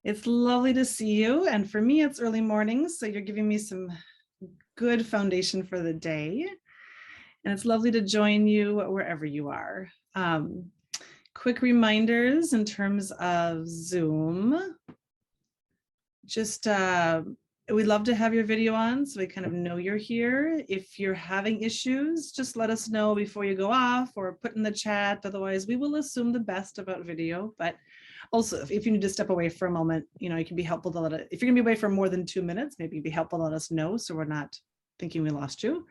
It's lovely to see you. And for me, it's early mornings, so you're giving me some good foundation for the day. And it's lovely to join you wherever you are. Quick reminders in terms of Zoom. Just we'd love to have your video on so we kind of know you're here. If you're having issues, just let us know before you go off or put in the chat. Otherwise, we will assume the best about video. But also, if you need to step away for a moment, it can be helpful to if you're gonna be away for more than 2 minutes, maybe it'd be helpful to let us know so we're not thinking we lost you.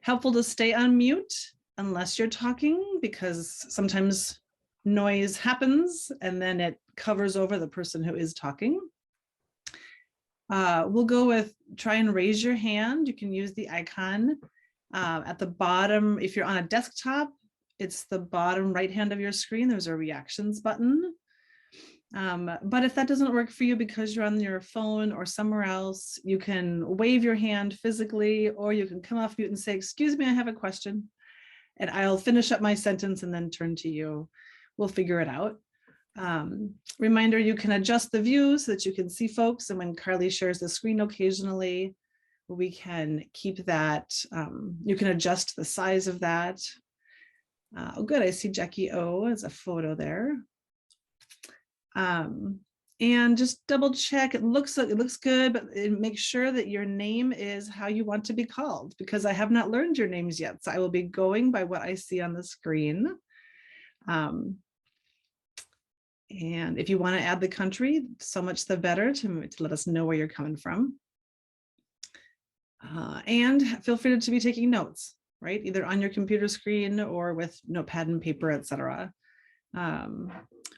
Helpful to stay on mute unless you're talking, because sometimes noise happens and then it covers over the person who is talking. We'll go with try and raise your hand. You can use the icon at the bottom. If you're on a desktop, it's the bottom right hand of your screen. There's a reactions button. But if that doesn't work for you because you're on your phone or somewhere else, you can wave your hand physically, or you can come off mute and say, "Excuse me, I have a question." And I'll finish up my sentence and then turn to you. We'll figure it out. Reminder, you can adjust the view so that you can see folks. And when Carly shares the screen occasionally, we can keep that. You can adjust the size of that. Oh, good. I see Jackie O as a photo there. And just double check. It looks good, but make sure that your name is how you want to be called, because I have not learned your names yet. So I will be going by what I see on the screen. And if you want to add the country, so much the better to let us know where you're coming from. And feel free to be taking notes, right? Either on your computer screen or with notepad and paper, etc.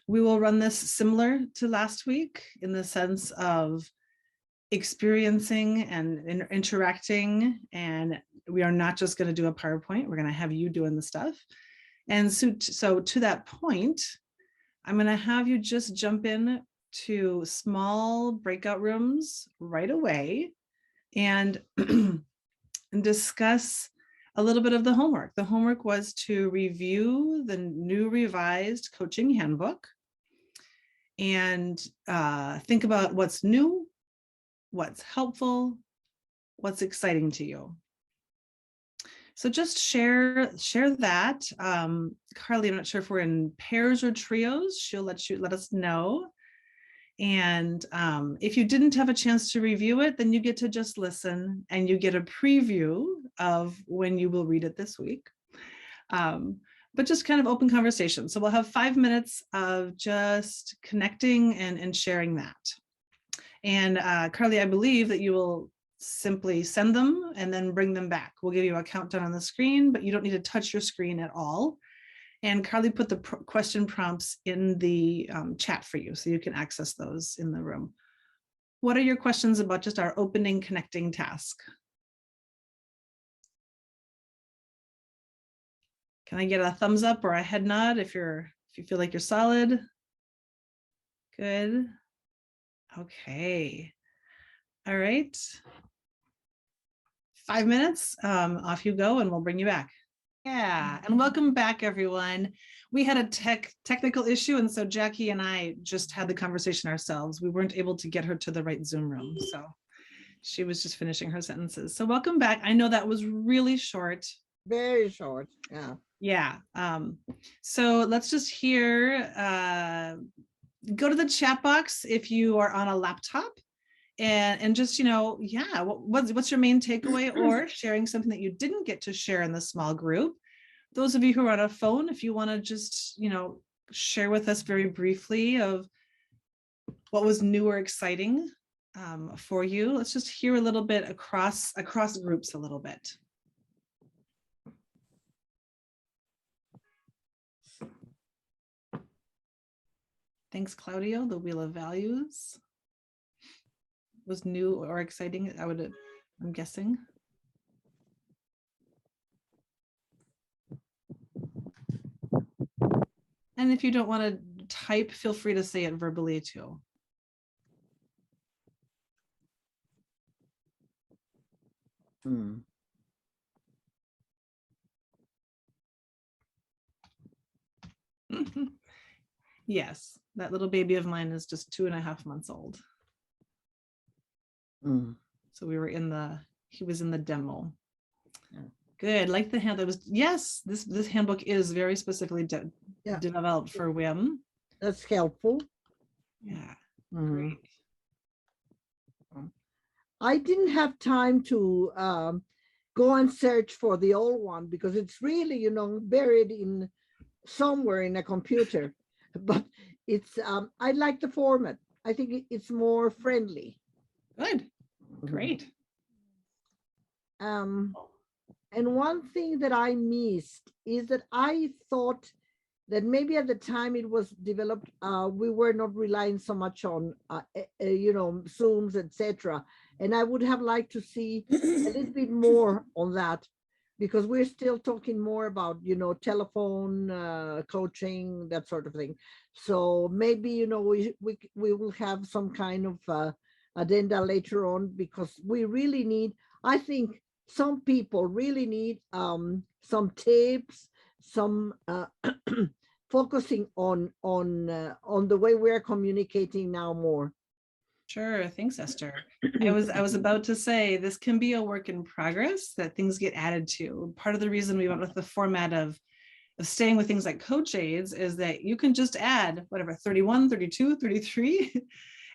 We will run this similar to last week in the sense of experiencing and interacting. And we are not just going to do a PowerPoint. We're going to have you doing the stuff. And so to that point, I'm going to have you just jump in to small breakout rooms right away and, and discuss a little bit of the homework. The homework was to review the new revised coaching handbook and think about what's new, what's helpful, what's exciting to you. So just share that. Carly, I'm not sure if we're in pairs or trios. She'll let us know. And if you didn't have a chance to review it, then you get to just listen and you get a preview of when you will read it this week. But just kind of open conversation. So we'll have 5 minutes of just connecting and sharing that. And Carly, I believe that you will simply send them and then bring them back. We'll give you a countdown on the screen, but you don't need to touch your screen at all. And Carly put the question prompts in the chat for you, so you can access those in the room. What are your questions about just our opening connecting task? Can I get a thumbs up or a head nod if you feel like you're solid? Good. Okay. All right. 5 minutes, off you go, and we'll bring you back. Yeah, and welcome back, everyone. We had a technical issue, and so Jackie and I just had the conversation ourselves. We weren't able to get her to the right Zoom room, so she was just finishing her sentences. So welcome back. I know that was really short. Very short, yeah. Yeah, so let's just hear, go to the chat box if you are on a laptop. And just, yeah, what's your main takeaway, or sharing something that you didn't get to share in the small group. Those of you who are on a phone, if you want to just, share with us very briefly of what was new or exciting for you. Let's just hear a little bit across groups a little bit. Thanks, Claudio. The Wheel of Values was new or exciting, I'm guessing. And if you don't want to type, feel free to say it verbally too. Yes. That little baby of mine is just 2.5 months old. Mm. So he was in the demo. Yeah. Good, like the hand that was, yes, this handbook is very specifically Yeah. developed for WIM. That's helpful. Yeah, Mhm. great. I didn't have time to go and search for the old one because it's really, buried in somewhere in a computer. But it's I like the format. I think it's more friendly. Good, great. And one thing that I missed is that I thought that maybe at the time it was developed, we were not relying so much on, Zooms, etc. And I would have liked to see a little bit more on that, because we're still talking more about, telephone coaching, that sort of thing. So maybe, we will have some kind of addenda later on, because we really need, I think some people really need some tips, some focusing on the way we're communicating now more. Sure, thanks, Esther. I was about to say this can be a work in progress, that things get added to. Part of the reason we went with the format of staying with things like coach aids is that you can just add whatever 31, 32, 33,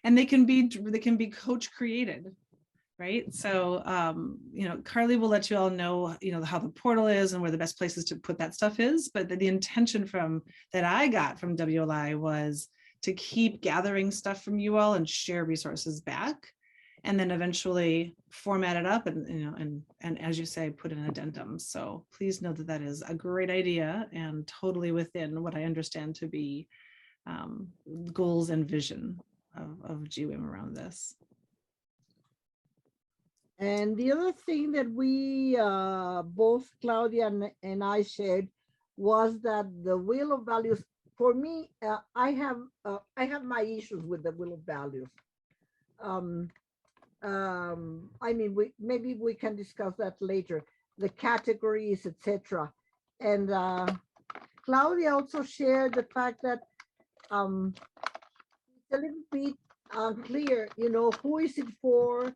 and they can be coach created. Right. So, Carly will let you all know, how the portal is and where the best places to put that stuff is. But the intention that I got from WLI was to keep gathering stuff from you all and share resources back, and then eventually format it up and as you say, put in addendums. So please know that is a great idea and totally within what I understand to be goals and vision of GWIM around this. And the other thing that we both Claudia and I shared was that the wheel of values, for me, I have my issues with the wheel of values. I mean, maybe we can discuss that later, the categories, etc. And Claudia also shared the fact that it's a little bit unclear, who is it for,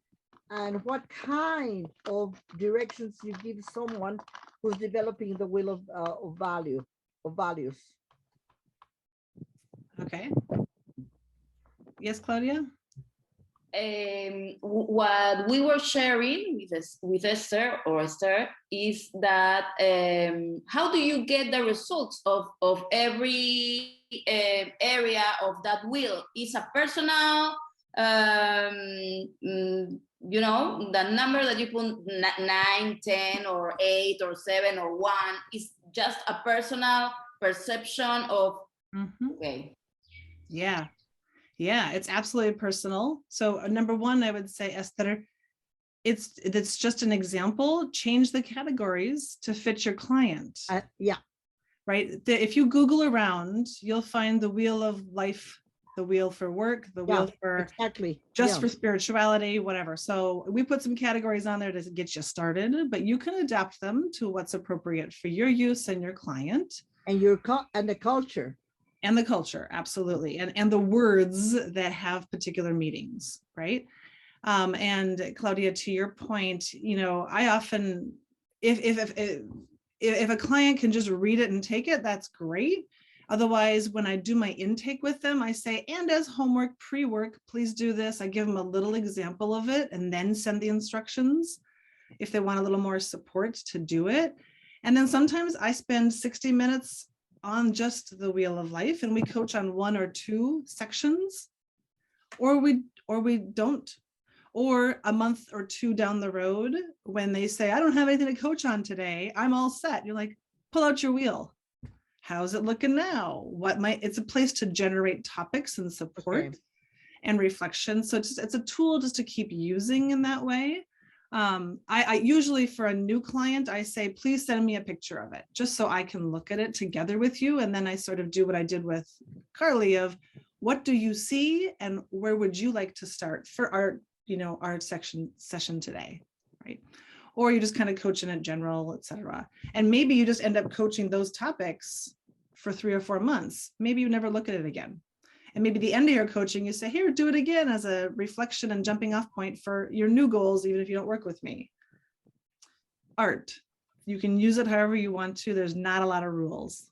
and what kind of directions you give someone who's developing the wheel of values. Okay. Yes, Claudia? What we were sharing with Esther is that how do you get the results of every area of that wheel? Is a personal, the number that you put 9, 10, or 8, or 7, or 1 is just a personal perception of, okay. Yeah, it's absolutely personal. So number one, I would say, Esther, it's just an example. Change the categories to fit your client. Yeah. Right. If you Google around, you'll find the wheel of life, the wheel for work, the wheel for for spirituality, whatever. So we put some categories on there to get you started, but you can adapt them to what's appropriate for your use and your client. And the culture. And the culture, absolutely. And the words that have particular meanings, right? And Claudia, to your point, I often, if a client can just read it and take it, that's great. Otherwise, when I do my intake with them, I say, and as homework, pre-work, please do this. I give them a little example of it and then send the instructions if they want a little more support to do it. And then sometimes I spend 60 minutes on just the wheel of life and we coach on 1 or 2 sections, or we don't. Or a month or 2 down the road, when they say, I don't have anything to coach on today, I'm all set. You're like, pull out your wheel. How's it looking now? It's a place to generate topics and support and reflection. So it's a tool just to keep using in that way. I usually, for a new client, I say, please send me a picture of it, just so I can look at it together with you. And then I sort of do what I did with Carly of, what do you see and where would you like to start for our session today, right? Or you just kind of coach in general, etc. And maybe you just end up coaching those topics for 3 or 4 months. Maybe you never look at it again. And maybe the end of your coaching, you say, here, do it again as a reflection and jumping off point for your new goals, even if you don't work with me. Art, you can use it however you want to. There's not a lot of rules.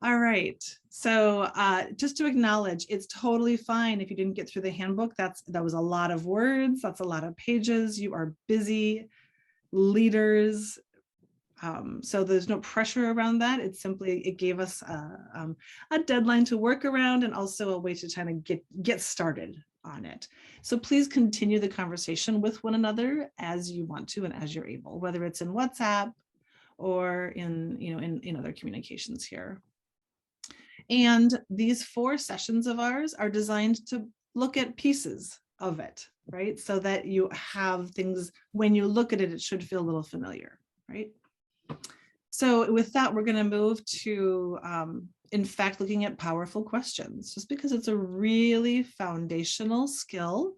All right, so just to acknowledge, it's totally fine if you didn't get through the handbook. That was a lot of words, that's a lot of pages. You are busy leaders, so there's no pressure around that. It's simply, it gave us a deadline to work around and also a way to kind of get started on it. So please continue the conversation with one another as you want to and as you're able, whether it's in WhatsApp or in other communications here. And these 4 sessions of ours are designed to look at pieces of it, right? So that you have things, when you look at it, it should feel a little familiar, right? So with that, we're going to move to, in fact, looking at powerful questions, just because it's a really foundational skill.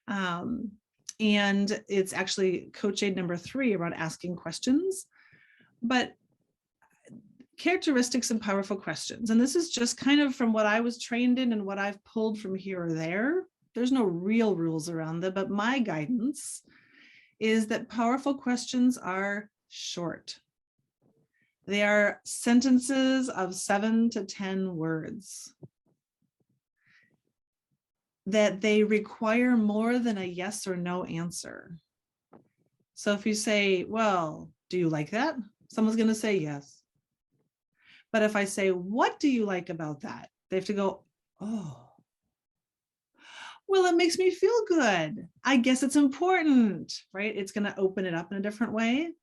And it's actually coach aid number 3 around asking questions. But characteristics and powerful questions, and this is just kind of from what I was trained in and what I've pulled from here or there. There's no real rules around them, but my guidance is that powerful questions are short. They are sentences of 7 to 10 words. That they require more than a yes or no answer. So if you say, well, do you like that? Someone's going to say yes. But if I say, what do you like about that? They have to go, oh, well, it makes me feel good. I guess it's important, right? It's going to open it up in a different way.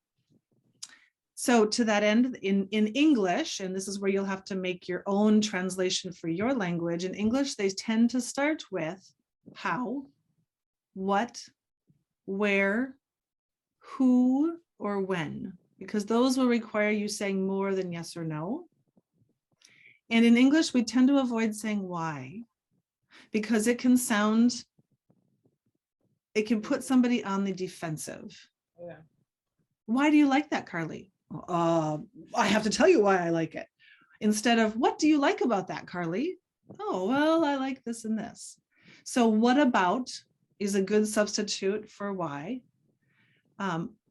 So to that end, in English, and this is where you'll have to make your own translation for your language. In English, they tend to start with how, what, where, who, or when, because those will require you saying more than yes or no. And in English, we tend to avoid saying why, because it can put somebody on the defensive. Yeah. Why do you like that, Carly? I have to tell you why I like it. Instead of, what do you like about that, Carly? Oh, well, I like this and this. So what about is a good substitute for why.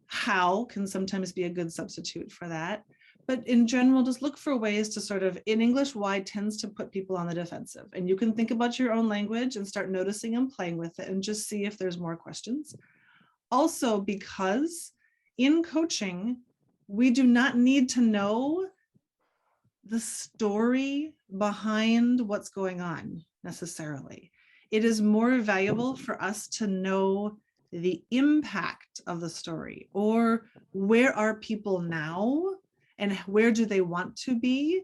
How can sometimes be a good substitute for that. But in general, just look for ways to sort of, in English, why tends to put people on the defensive. And you can think about your own language and start noticing and playing with it and just see if there's more questions. Also, because in coaching, we do not need to know the story behind what's going on necessarily. It is more valuable for us to know the impact of the story, or where are people now and where do they want to be?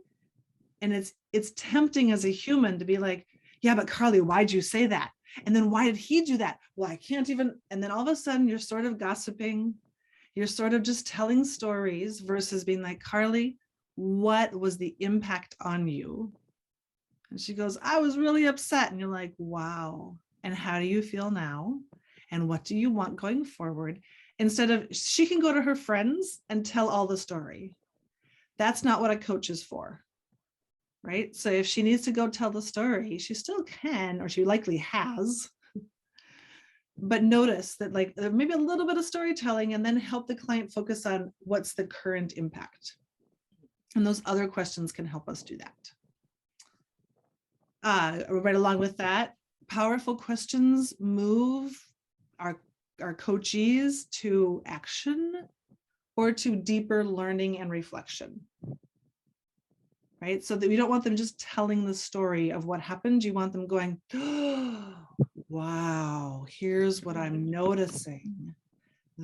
And it's tempting as a human to be like, yeah, but Carly, why'd you say that? And then why did he do that? Well, I can't even, and then all of a sudden you're sort of gossiping. You're sort of just telling stories versus being like, Carly, what was the impact on you? And she goes, I was really upset. And you're like, wow. And how do you feel now? And what do you want going forward? Instead of, she can go to her friends and tell all the story. That's not what a coach is for, right? So if she needs to go tell the story, she still can, or she likely has. But notice that, like, maybe a little bit of storytelling, and then help the client focus on what's the current impact. And those other questions can help us do that. Right along with that, powerful questions move our coachees to action or to deeper learning and reflection. Right? So that we don't want them just telling the story of what happened. You want them going, oh, wow, here's what I'm noticing.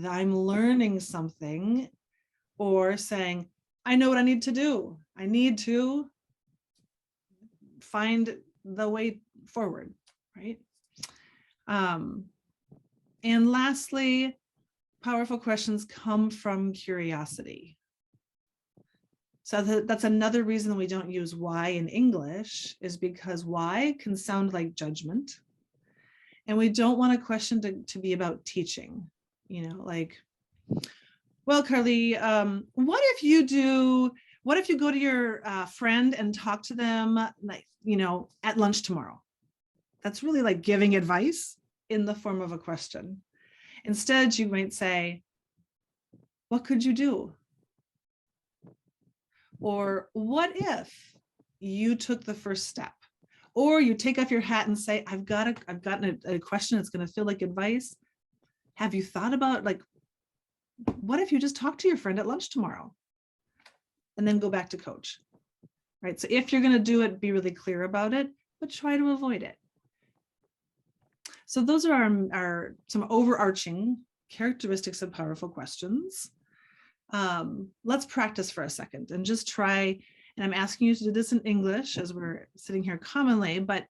I'm learning something, or saying, I know what I need to do. I need to find the way forward, right? And lastly, powerful questions come from curiosity. So that's another reason we don't use why in English, is because why can sound like judgment. And we don't want a question to be about teaching, you know, like, well, Carly, what if you do What if you go to your friend and talk to them, like, you know, at lunch tomorrow? That's really like giving advice in the form of a question. Instead, you might say, what could you do? Or what if you took the first step? Or you take off your hat and say, I've gotten a question that's going to feel like advice. Have you thought about, like, what if you just talk to your friend at lunch tomorrow? And then go back to coach, right? So if you're going to do it, be really clear about it, but try to avoid it. So those are our some overarching characteristics of powerful questions. Let's practice for a second and just try, and I'm asking you to do this in English as we're sitting here commonly, but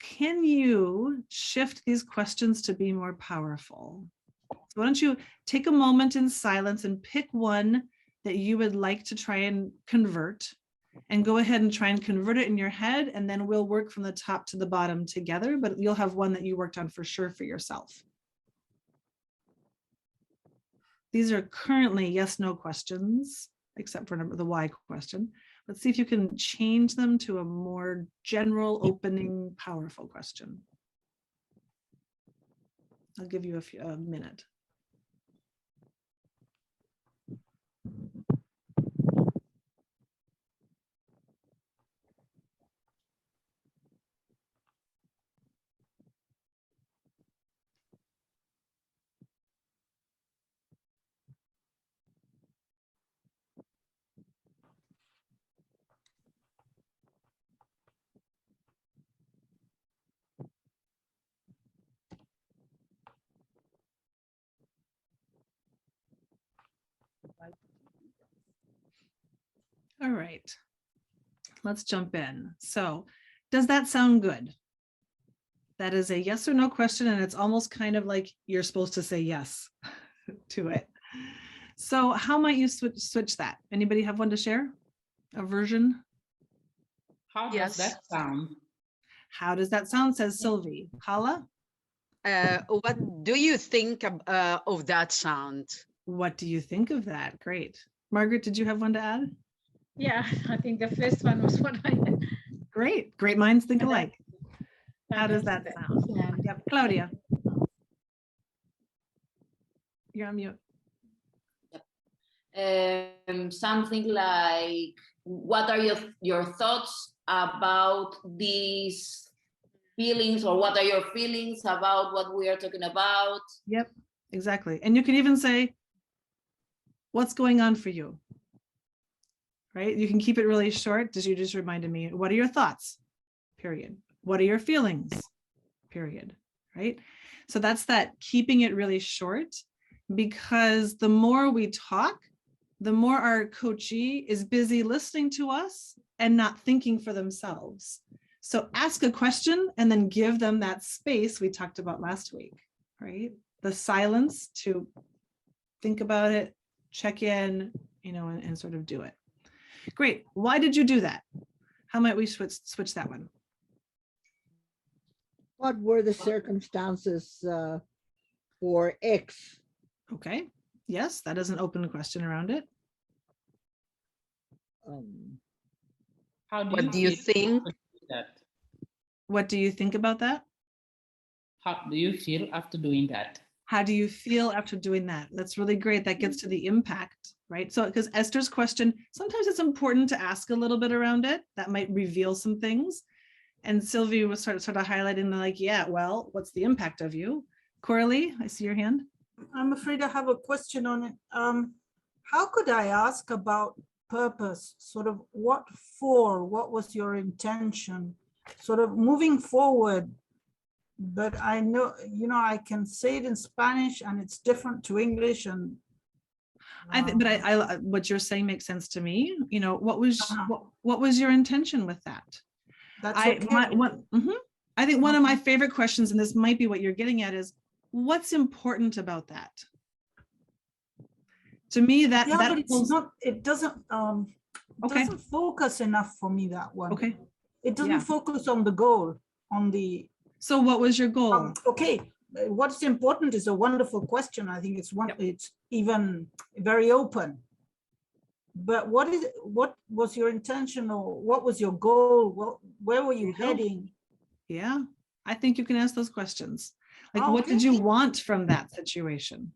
can you shift these questions to be more powerful? So why don't you take a moment in silence and pick one that you would like to try and convert, and go ahead and try and convert it in your head, and then we'll work from the top to the bottom together, but you'll have one that you worked on for sure for yourself. These are currently yes, no questions, except for the why question. Let's see if you can change them to a more general, opening, powerful question. I'll give you a minute. All right, let's jump in. So does that sound good? That is a yes or no question, and it's almost kind of like you're supposed to say yes to it. So how might you switch that? Anybody have one to share? A version? How does that sound? How does that sound, says Sylvie. Hala? What do you think of that sound? What do you think of that? Great. Margaret, did you have one to add? Yeah, I think the first one was what I had. Great. Great minds think alike. How does that sound? Yep. Claudia. You're on mute. Something like, what are your thoughts about these feelings, or what are your feelings about what we are talking about? Yep, exactly. And you can even say, what's going on for you? Right? You can keep it really short. You just reminded me, what are your thoughts? Period. What are your feelings? Period. Right? So that's that, keeping it really short, because the more we talk, the more our coachee is busy listening to us and not thinking for themselves. So ask a question and then give them that space we talked about last week, right? The silence to think about it, check in, you know, and sort of do it. Great. Why did you do that? How might we switch that one? What were the circumstances for X? Okay. Yes, that is an open question around it. What do you think? That? What do you think about that? How do you feel after doing that? How do you feel after doing that? That's really great. That gets to the impact, right? So, because Esther's question, sometimes it's important to ask a little bit around it. That might reveal some things. And Sylvie was sort of highlighting the, like, yeah, well, what's the impact of you? Coralie, I see your hand. I'm afraid I have a question on it. How could I ask about purpose? Sort of what for? What was your intention? Sort of moving forward. But I know, you know, I can say it in Spanish and it's different to English. And but what you're saying makes sense to me. You know, what was your intention with that? That's okay. I think one of my favorite questions, and this might be what you're getting at, is what's important about that? To me, that but it's not. It doesn't. Doesn't focus enough for me, that one. Okay. It doesn't focus on the goal. On the. So what was your goal? Okay. What's important is a wonderful question. I think it's one. It's even very open. but what was your intention, or what was your goal? Where were you There you go. heading? Yeah, I think you can ask those questions. Like, Oh, what did okay. you want from that situation?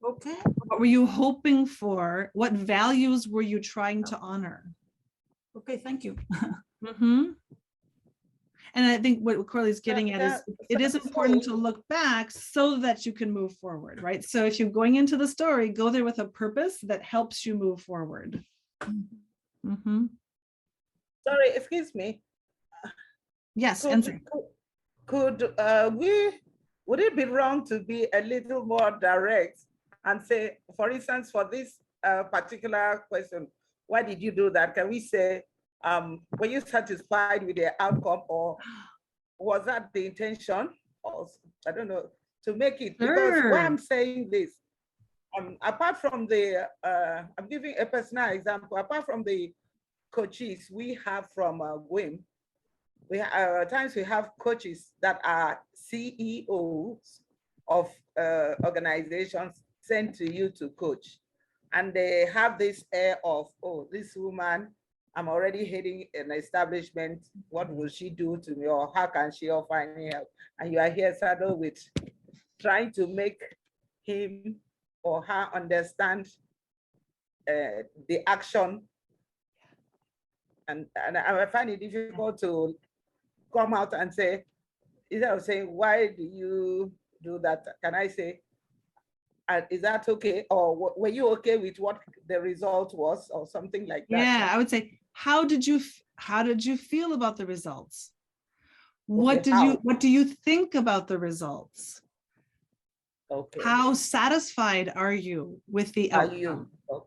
Okay, What were you hoping for? What values were you trying to honor? okay, thank you. Mhm. And I think what Corley's getting at is it is important to look back so that you can move forward, right? So if you're going into the story, go there with a purpose that helps you move forward. Mhm. Sorry, excuse me. Yes, Could, answer. would it be wrong to be a little more direct and say, for instance, for this particular question, why did you do that? Can we say, were you satisfied with the outcome, or was that the intention? Or I don't know, to make it, because why Sure. I'm saying this, apart from the, I'm giving a personal example, apart from the coaches we have from WIM, we at times we have coaches that are CEOs of organizations sent to you to coach, and they have this air of, oh, this woman, I'm already heading an establishment, what will she do to me, or how can she offer any help? And you are here saddled with trying to make him or her understand the action, and I find it difficult to come out and say, instead of saying, why do you do that? Can I say, is that okay? Or were you okay with what the result was, or something like that? Yeah, I would say, how did you feel about the results? What how? what do you think about the results? Okay. How satisfied are you with the Are outcome? you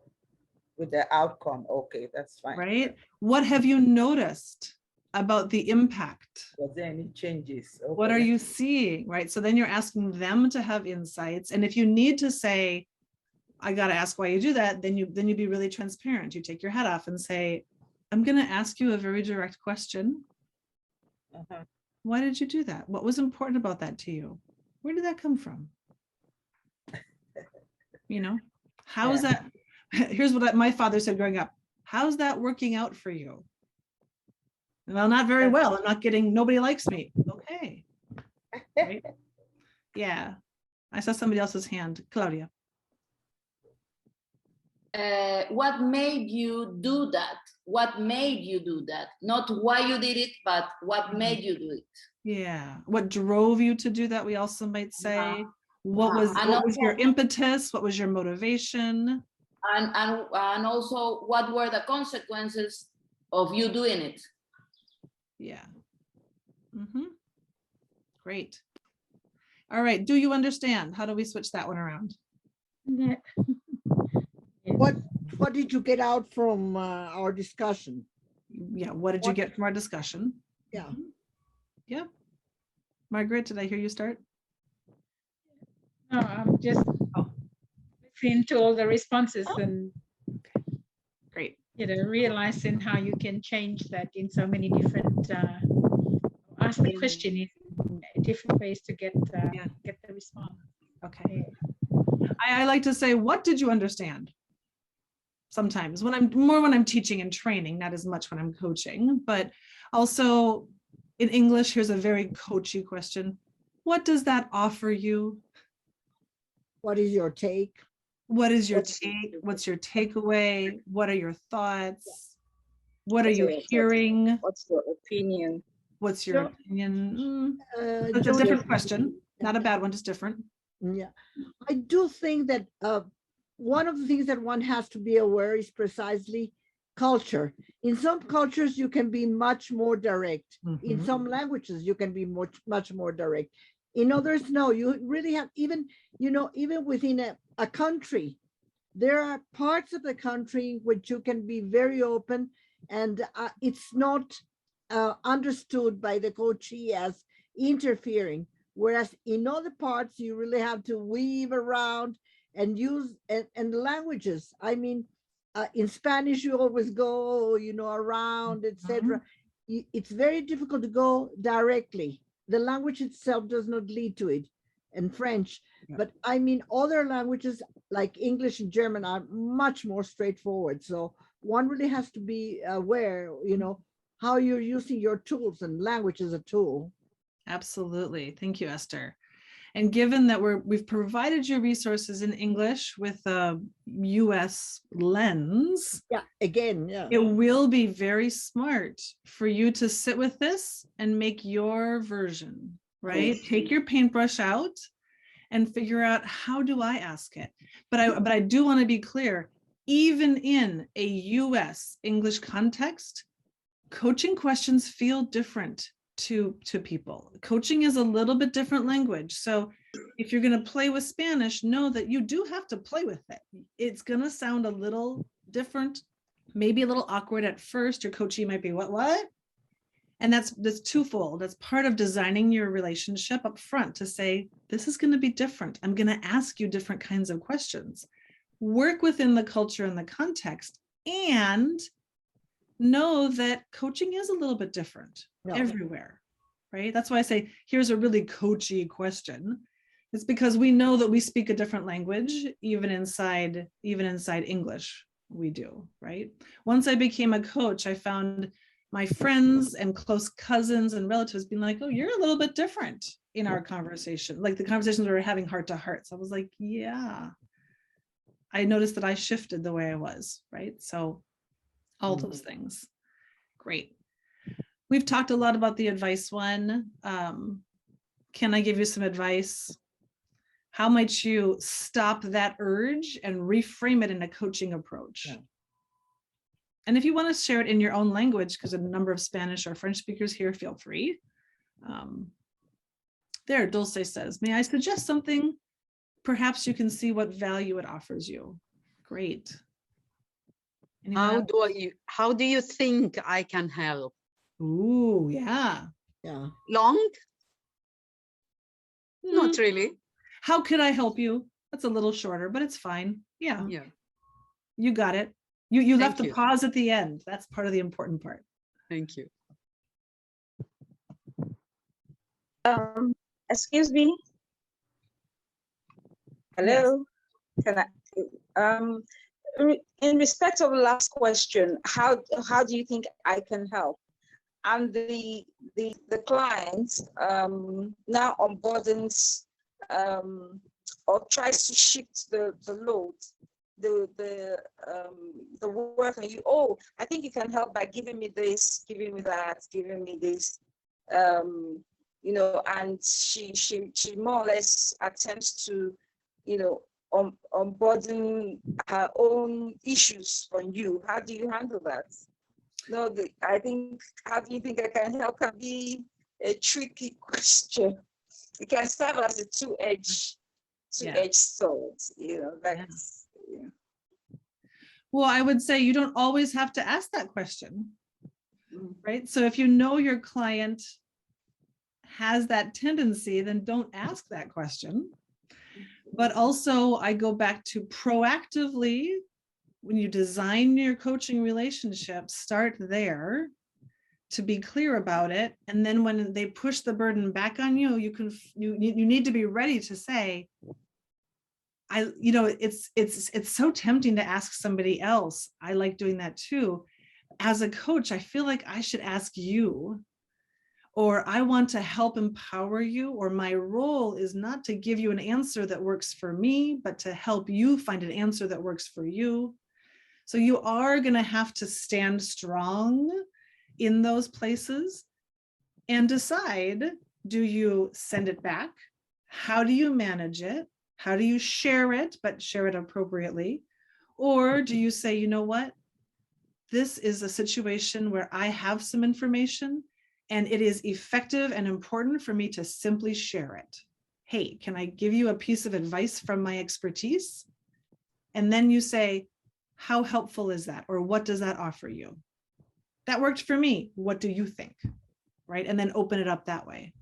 with the outcome? Okay, that's fine. Right? What have you noticed about the impact? Was there any changes? Okay. What are you seeing? Right? So then you're asking them to have insights. And if you need to say, I got to ask why you do that, then you be really transparent. You take your hat off and say, I'm going to ask you a very direct question. Why did you do that? What was important about that to you? Where did that come from? You know, how is that? Here's what my father said growing up. How's that working out for you? Well, not very well. I'm not getting, nobody likes me. Okay. Right? Yeah. I saw somebody else's hand. Claudia. What made you do that? What made you do that? Not why you did it, but what made you do it? Yeah. What drove you to do that? We also might say, what was your impetus? What was your motivation? And also, what were the consequences of you doing it? Yeah. Great. All right. Do you understand? How do we switch that one around? Yeah. What did you get out from our discussion? Yeah. What did you get from our discussion? Yeah. Yeah. Margaret, did I hear you start? No, I'm just listening to all the responses and Great. Realizing how you can change that in so many different ask the question in different ways to get the response. Okay. I like to say, what did you understand? Sometimes when I'm teaching and training, not as much when I'm coaching, but also in English, here's a very coachy question. What does that offer you? What is your take? What is your take? What's your takeaway? What are your thoughts? What are you hearing? What's your opinion? What's your opinion? It's a Joyce, different question, not a bad one, just different. Yeah, I do think that one of the things that one has to be aware is precisely culture. In some cultures, you can be much more direct. In some languages, you can be much more direct. In others, no, you really have, even within a country, there are parts of the country which you can be very open, and it's not understood by the coachee as interfering. Whereas in other parts, you really have to weave around and use and languages. I mean, in Spanish, you always go, around, etc. It's very difficult to go directly. The language itself does not lead to it, and French. Yeah. But I mean, other languages like English and German are much more straightforward. So one really has to be aware, you know, how you're using your tools, and language is a tool. Absolutely. Thank you, Esther. And given that we've provided you resources in English with a US lens, Yeah, again, yeah. it will be very smart for you to sit with this and make your version, right? Take your paintbrush out and figure out, how do I ask it? But I do want to be clear, even in a US English context, coaching questions feel different to people. Coaching is a little bit different language. So if you're going to play with Spanish, know that you do have to play with it. It's going to sound a little different, maybe a little awkward at first. Your coachee might be, what? And that's twofold. That's part of designing your relationship up front, to say, this is going to be different. I'm going to ask you different kinds of questions. Work within the culture and the context, and know that coaching is a little bit different everywhere, right? That's why I say, here's a really coachy question. It's because we know that we speak a different language, even inside English, we do, right? Once I became a coach, I found my friends and close cousins and relatives being like, oh, you're a little bit different in our conversation. Like the conversations we were having heart to heart. So I was like, yeah, I noticed that I shifted the way I was, right? So all those things. Great. We've talked a lot about the advice one. Can I give you some advice? How might you stop that urge and reframe it in a coaching approach? Yeah. And if you want to share it in your own language, because a number of Spanish or French speakers here, feel free. There, Dulce says, may I suggest something? Perhaps you can see what value it offers you. Great. How do you think I can help? Ooh, yeah. Yeah. Long? Not really. How could I help you? That's a little shorter, but it's fine. Yeah. Yeah. You got it. You left the you. pause at the end. That's part of the important part. Thank you. Excuse me. Hello. Yes. Can I? In respect of the last question, how do you think I can help? And the client now onboardens or tries to shift the load, the work on you. Oh, I think you can help by giving me this, giving me that, giving me this. You know, and she more or less attempts to, you know, onboarding her own issues on you. How do you handle that? No, I think, how do you think I can help can be a tricky question. It can serve as a two-edged sword, you know, that's, yeah. Well, I would say you don't always have to ask that question, right? So if you know your client has that tendency, then don't ask that question. But also I go back to proactively, when you design your coaching relationship, start there to be clear about it. And then when they push the burden back on you, you need to be ready to say, you know, it's so tempting to ask somebody else. I like doing that too. As a coach, I feel like I should ask you, or I want to help empower you, or my role is not to give you an answer that works for me, but to help you find an answer that works for you. So you are going to have to stand strong in those places and decide, do you send it back? How do you manage it? How do you share it, but share it appropriately? Or do you say, you know what? This is a situation where I have some information and it is effective and important for me to simply share it. Hey, can I give you a piece of advice from my expertise? And then you say, how helpful is that? Or what does that offer you? That worked for me. What do you think? Right? And then open it up that way.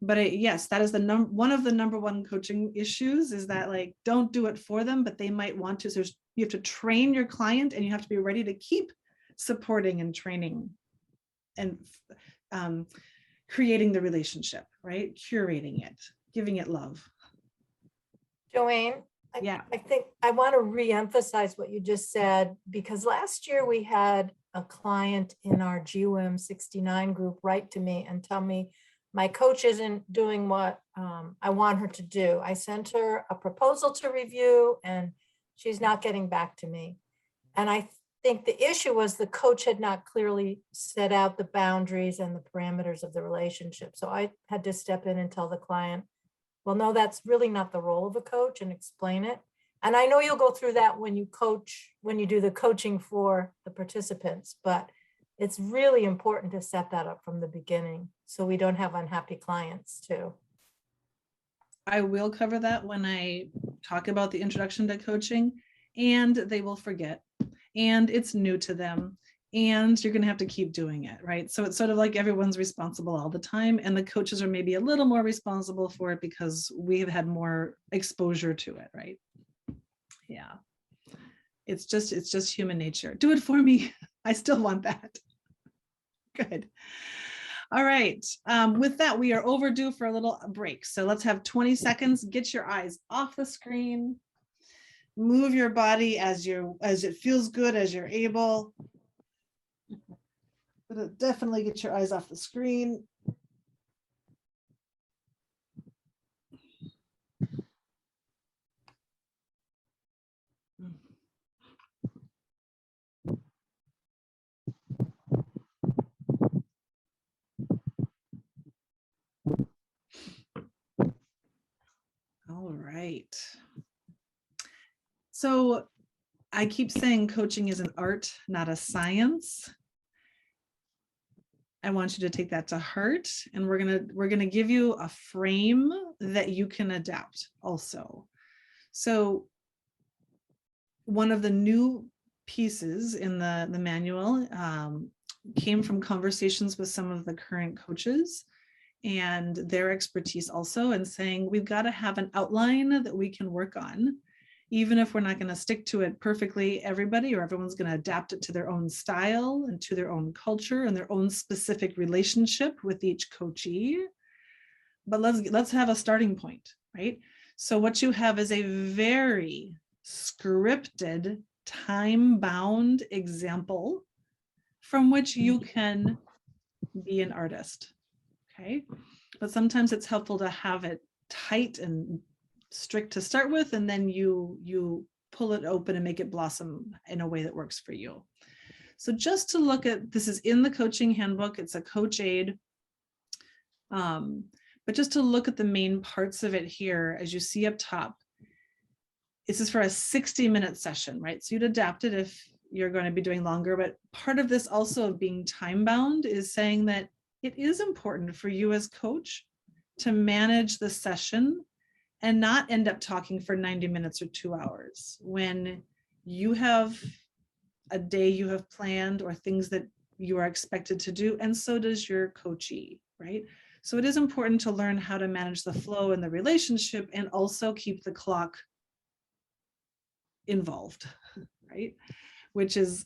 But yes, that is one of the number one coaching issues, is that, like, don't do it for them, but they might want to. So you have to train your client, and you have to be ready to keep supporting and training and creating the relationship, right? Curating it, giving it love. Joanne, Yeah. I think I want to reemphasize what you just said, because last year we had a client in our GWIM 69 group write to me and tell me my coach isn't doing what I want her to do. I sent her a proposal to review and she's not getting back to me. And I think the issue was the coach had not clearly set out the boundaries and the parameters of the relationship. So I had to step in and tell the client, well, no, that's really not the role of a coach, and explain it. And I know you'll go through that when you coach, when you do the coaching for the participants, but it's really important to set that up from the beginning so we don't have unhappy clients too. I will cover that when I talk about the introduction to coaching, and they will forget, and it's new to them, and you're going to have to keep doing it, right? So it's sort of like everyone's responsible all the time, and the coaches are maybe a little more responsible for it because we have had more exposure to it, right? Yeah. It's just human nature. Do it for me. I still want that. Good. All right. With that, we are overdue for a little break. So let's have 20 seconds. Get your eyes off the screen. Move your body as it feels good, as you're able. But definitely get your eyes off the screen. All right. So I keep saying coaching is an art, not a science. I want you to take that to heart, and we're gonna give you a frame that you can adapt also. So one of the new pieces in the manual came from conversations with some of the current coaches and their expertise also, and saying we've got to have an outline that we can work on. Even if we're not going to stick to it perfectly, everyone's going to adapt it to their own style and to their own culture and their own specific relationship with each coachee. But let's have a starting point, right? So what you have is a very scripted, time-bound example from which you can be an artist, okay? But sometimes it's helpful to have it tight and strict to start with, and then you pull it open and make it blossom in a way that works for you. So just to look at, this is in the coaching handbook, it's a coach aid, but just to look at the main parts of it here, as you see up top, this is for a 60-minute session, right? So you'd adapt it if you're going to be doing longer, but part of this also of being time bound is saying that it is important for you as coach to manage the session and not end up talking for 90 minutes or 2 hours when you have a day you have planned or things that you are expected to do, and so does your coachee, right? So it is important to learn how to manage the flow in the relationship and also keep the clock involved, right? Which is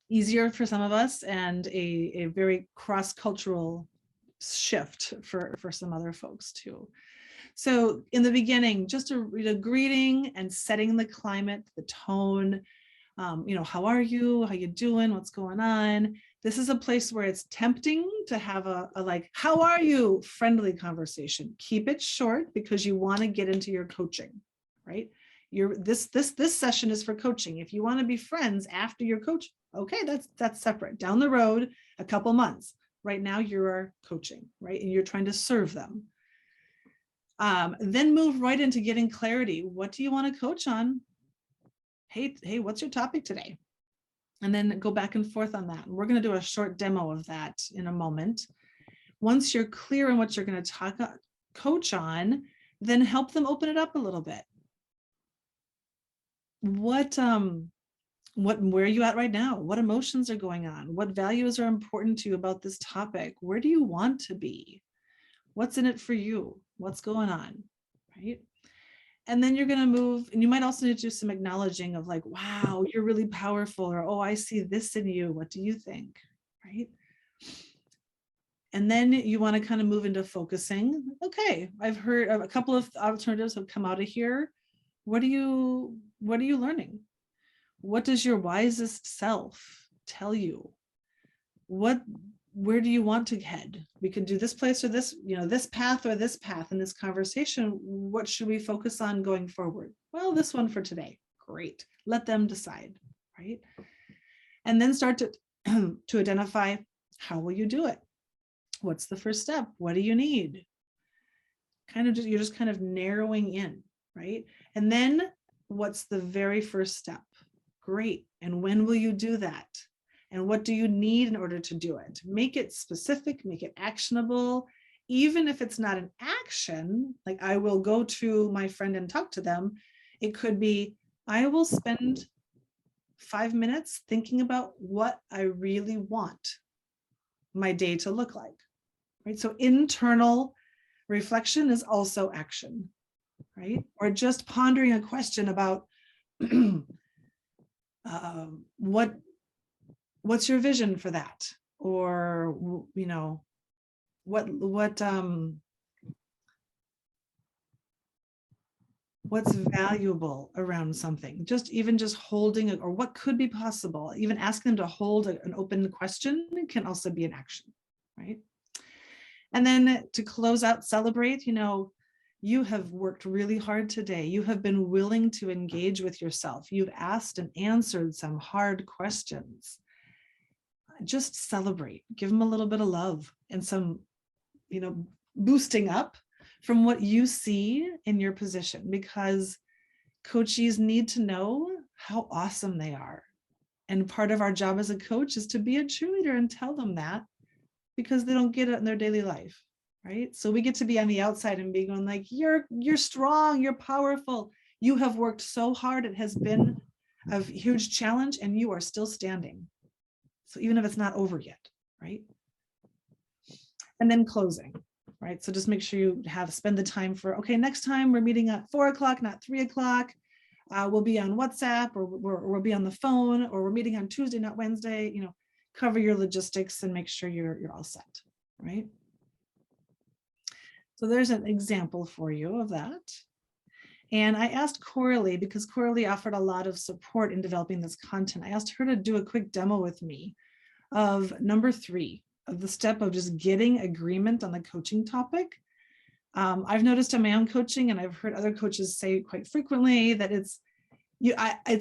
easier for some of us and a very cross-cultural shift for some other folks too. So in the beginning, just a greeting and setting the climate, the tone, how are you? How you doing? What's going on? This is a place where it's tempting to have a like, how are you? Friendly conversation. Keep it short because you want to get into your coaching, right? This session is for coaching. If you want to be friends after your coach, okay, that's separate. Down the road, a couple months. Right now you're coaching, right? And you're trying to serve them. Then move right into getting clarity. What do you want to coach on? Hey, what's your topic today? And then go back and forth on that. And we're going to do a short demo of that in a moment. Once you're clear on what you're going to coach on, then help them open it up a little bit. Where are you at right now? What emotions are going on? What values are important to you about this topic? Where do you want to be? What's in it for you? What's going on, right? And then you're going to move, and you might also need to do some acknowledging of like, wow, you're really powerful, or, oh, I see this in you. What do you think, right? And then you want to kind of move into focusing. Okay, I've heard a couple of alternatives have come out of here. What are you learning? What does your wisest self tell you? Where do you want to head? We could do this place or this, this path or this path in this conversation. What should we focus on going forward? Well, this one for today. Great. Let them decide, right? And then start to identify, how will you do it? What's the first step? What do you need? You're just kind of narrowing in, right? And then what's the very first step? Great. And when will you do that? And what do you need in order to do it? Make it specific, make it actionable. Even if it's not an action, like I will go to my friend and talk to them, it could be, I will spend 5 minutes thinking about what I really want my day to look like, right? So internal reflection is also action, right? Or just pondering a question about what's your vision for that? Or, what's valuable around something? Just holding it, or what could be possible, even asking them to hold an open question can also be an action, right? And then to close out, celebrate, you have worked really hard today. You have been willing to engage with yourself. You've asked and answered some hard questions. Just celebrate, give them a little bit of love and some, boosting up from what you see in your position, because coachees need to know how awesome they are. And part of our job as a coach is to be a cheerleader and tell them that, because they don't get it in their daily life, right? So we get to be on the outside and be going like, you're strong, you're powerful. You have worked so hard. It has been a huge challenge and you are still standing. So even if it's not over yet, right? And then closing, right? So just make sure you spend the time for, okay, next time we're meeting at 4 o'clock, not 3 o'clock. We'll be on WhatsApp, or we'll be on the phone, or we're meeting on Tuesday, not Wednesday. Cover your logistics and make sure you're all set, right? So there's an example for you of that. And I asked Coralie, because Coralie offered a lot of support in developing this content. I asked her to do a quick demo with me of number 3, of the step of just getting agreement on the coaching topic. I've noticed in my own coaching, and I've heard other coaches say quite frequently, that it's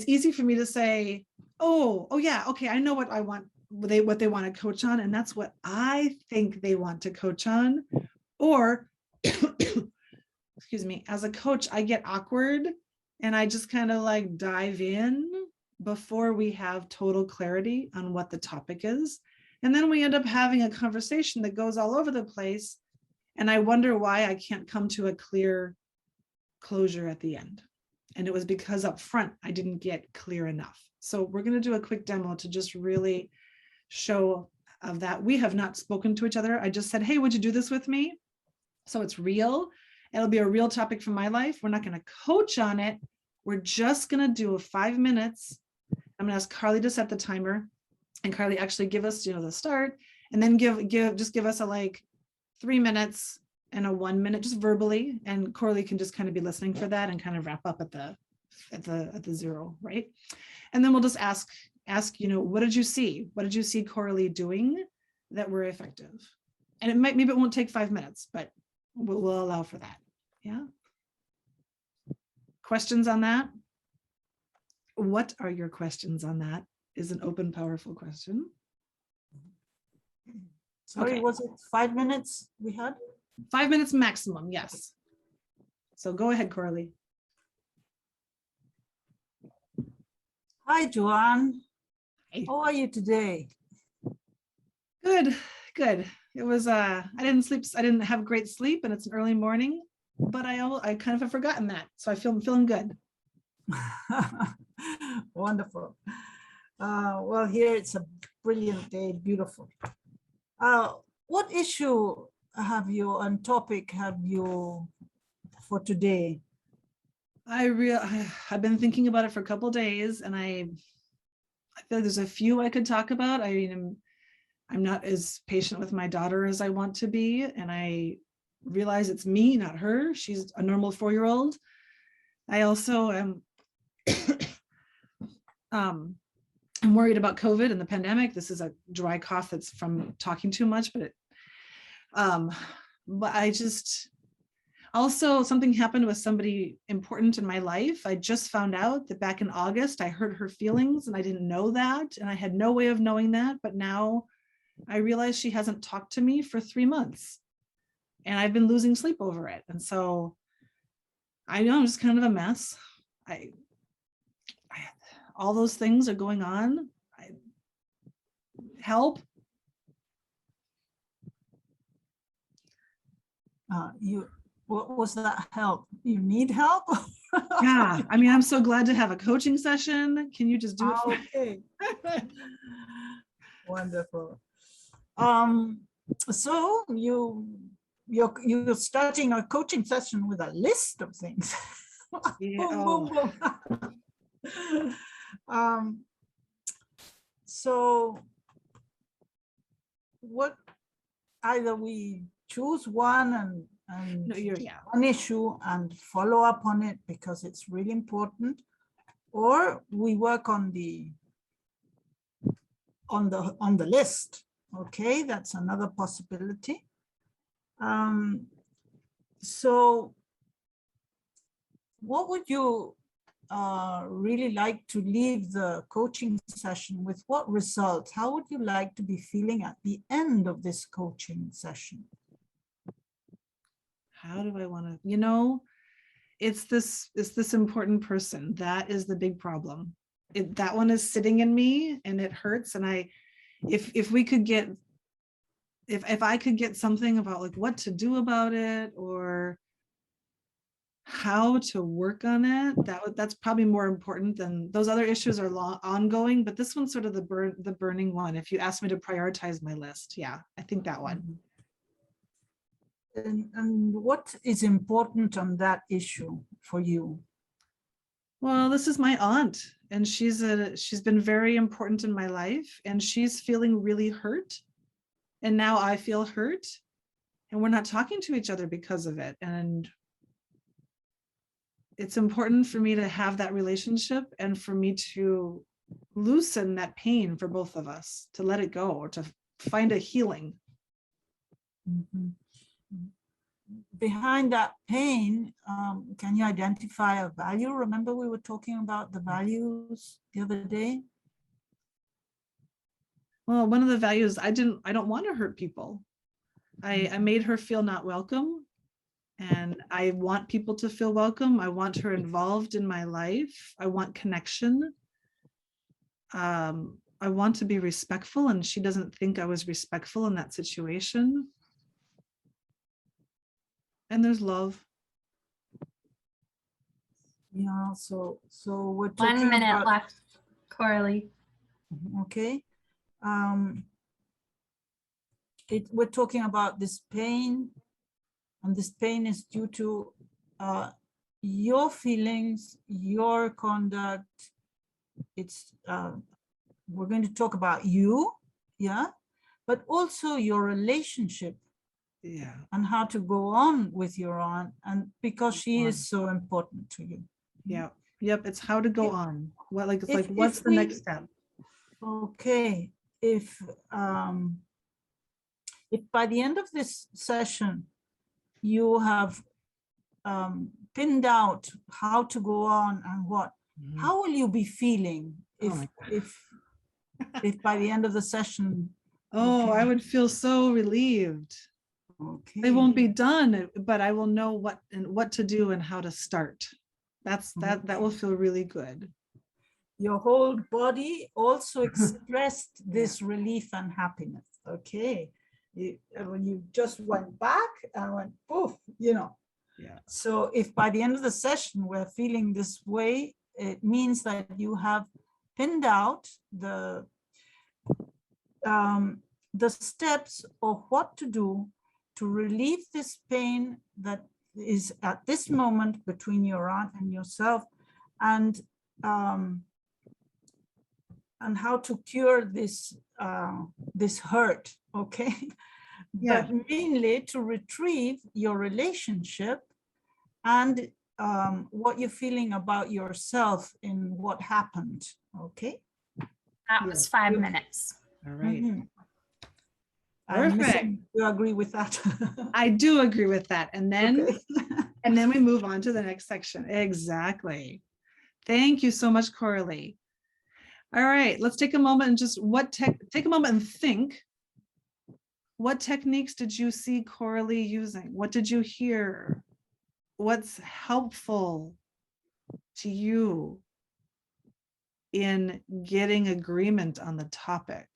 easy for me to say, oh yeah, okay, I know what I want, what they want to coach on, and that's what I think they want to coach on. Or excuse me, as a coach, I get awkward and I just kind of like dive in before we have total clarity on what the topic is. And then we end up having a conversation that goes all over the place. And I wonder why I can't come to a clear closure at the end. And it was because up front, I didn't get clear enough. So we're going to do a quick demo to just really show of that. We have not spoken to each other. I just said, hey, would you do this with me? So it's real. It'll be a real topic from my life. We're not going to coach on it. We're just going to do a 5 minutes. I'm going to ask Carly to set the timer, and Carly actually give us, the start, and then give us a 3 minutes and a 1 minute, just verbally. And Coralie can just kind of be listening for that and kind of wrap up at the 0, right? And then we'll just ask, what did you see? What did you see Coralie doing that were effective? And maybe it won't take 5 minutes, but we'll allow for that. Yeah. Questions on that? What are your questions on that? Is an open, powerful question. Sorry, Okay. Was it 5 minutes we had? 5 minutes maximum, yes. So go ahead, Coralie. Hi, Joanne. Hi. How are you today? Good. It was, I didn't have great sleep, and it's an early morning, but I kind of have forgotten that. So I'm feeling good. Wonderful. Well, here it's a brilliant day, beautiful. What issue topic have you for today? I've been thinking about it for a couple of days, and I feel like there's a few I could talk about. I'm not as patient with my daughter as I want to be, and I realize it's me, not her. She's a normal 4-year-old. I also am I'm worried about COVID and the pandemic. This is a dry cough that's from talking too much, but I just, also something happened with somebody important in my life. I just found out that back in August, I hurt her feelings and I didn't know that. And I had no way of knowing that, but now I realize she hasn't talked to me for 3 months and I've been losing sleep over it. And so I know I'm just kind of a mess. All those things are going on. Help. What was that help? You need help? Yeah, I mean, I'm so glad to have a coaching session. Can you just do it for me? Okay. Wonderful. So you're starting a coaching session with a list of things. Yeah, Boom, boom, boom. So what, either we choose one and No, yeah. one issue and follow up on it because it's really important, or we work on the list. Okay, that's another possibility. So what would you really like to leave the coaching session with? What results? How would you like to be feeling at the end of this coaching session? How do I want to, it's this important person. That is the big problem. That one is sitting in me and it hurts. And if we could get, if I could get something about like what to do about it or how to work on it, that's probably more important than those other issues are ongoing, but this one's sort of the burning one. If you ask me to prioritize my list, yeah, I think that one. And what is important on that issue for you? Well, this is my aunt, and she's been very important in my life, and she's feeling really hurt. And now I feel hurt, and we're not talking to each other because of it. And it's important for me to have that relationship and for me to loosen that pain for both of us, to let it go or to find a healing. Mm-hmm. Behind that pain, can you identify a value? Remember we were talking about the values the other day? Well, one of the values, I don't want to hurt people. I made her feel not welcome, and I want people to feel welcome. I want her involved in my life. I want connection. I want to be respectful, and she doesn't think I was respectful in that situation. And there's love. Yeah, so we're talking 1 minute about, left, Coralie. okay. We're talking about this pain, and this pain is due to your feelings, your conduct. It's we're going to talk about you, yeah, but also your relationship. Yeah. And how to go on with your aunt, and because she is so important to you. Yeah. Yep. It's how to go on. What, like, it's like, what's the next step? Okay. If by the end of this session, you have pinned out how to go on and what, how will you be feeling if by the end of the session? Oh, okay. I would feel so relieved. Okay. They won't be done, but I will know what to do and how to start. That will feel really good. Your whole body also expressed this relief and happiness. Okay. When you just went back and went poof, Yeah. So if by the end of the session we're feeling this way, it means that you have pinned out the steps of what to do to relieve this pain that is at this moment between your aunt and yourself, and how to cure this this hurt, okay? Yeah. But mainly to retrieve your relationship and what you're feeling about yourself in what happened. Okay. That was 5 Good. minutes. All right. Mhm. Perfect. You agree with that? I do agree with that. And then, Okay. and then we move on to the next section. Exactly. Thank you so much, Coralie. All right, let's take a moment and just take a moment and think. What techniques did you see Coralie using? What did you hear? What's helpful to you in getting agreement on the topic?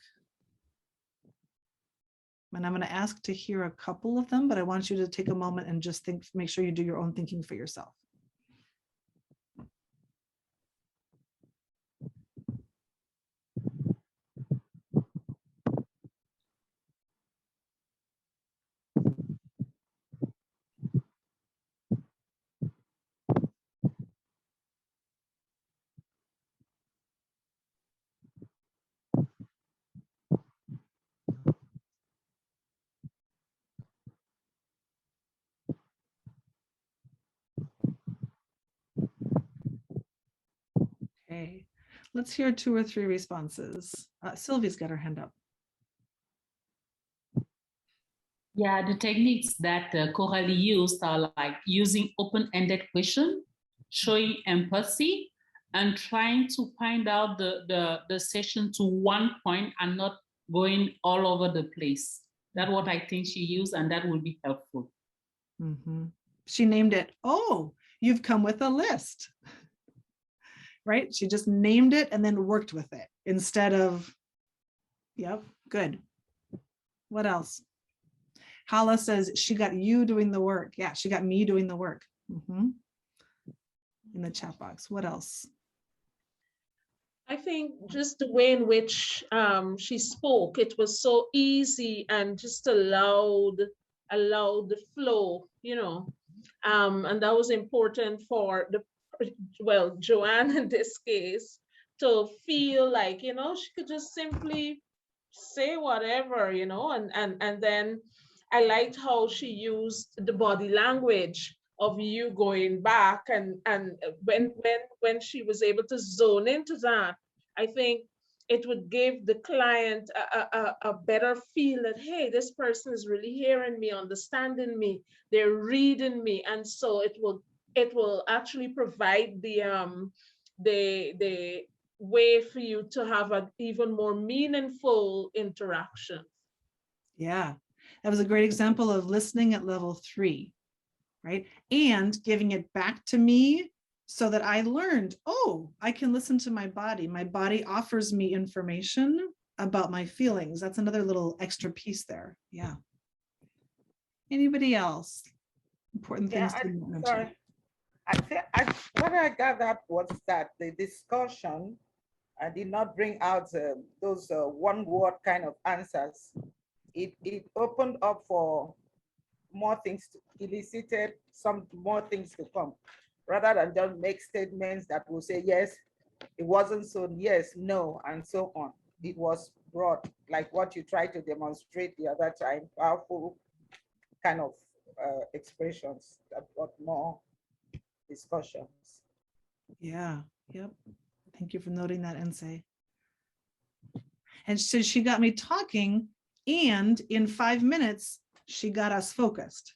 And I'm going to ask to hear a couple of them, but I want you to take a moment and just think, make sure you do your own thinking for yourself. Okay, let's hear 2 or 3 responses. Sylvie's got her hand up. Yeah, the techniques that Coralie used are like using open-ended question, showing empathy, and trying to find out the session to one point and not going all over the place. That's what I think she used, and that will be helpful. Mm-hmm. She named it, oh, you've come with a list. Right? She just named it and then worked with it instead of, yep, good. What else? Hala says she got you doing the work. Yeah, she got me doing the work. Mm-hmm. In the chat box. What else? I think just the way in which she spoke, it was so easy and just allowed the flow, you know, and that was important for Joanne in this case, to feel like, you know, she could just simply say whatever, you know, and then I liked how she used the body language of you going back, and when she was able to zone into that, I think it would give the client a better feel that, hey, this person is really hearing me, understanding me, they're reading me, and so it will actually provide the way for you to have an even more meaningful interaction. Yeah, that was a great example of listening at level 3, right? And giving it back to me so that I learned, oh, I can listen to my body. My body offers me information about my feelings. That's another little extra piece there. Yeah. Anybody else? Important things to mention. Sorry. What I gathered was that the discussion did not bring out those one-word kind of answers. It opened up for more things, elicited some more things to come, rather than just make statements that will say, yes, it wasn't so, yes, no, and so on. It was broad, like what you tried to demonstrate the other time, powerful kind of expressions that brought more discussions. Yeah, yep. Thank you for noting that, Ensei. And so she got me talking, and in 5 minutes, she got us focused,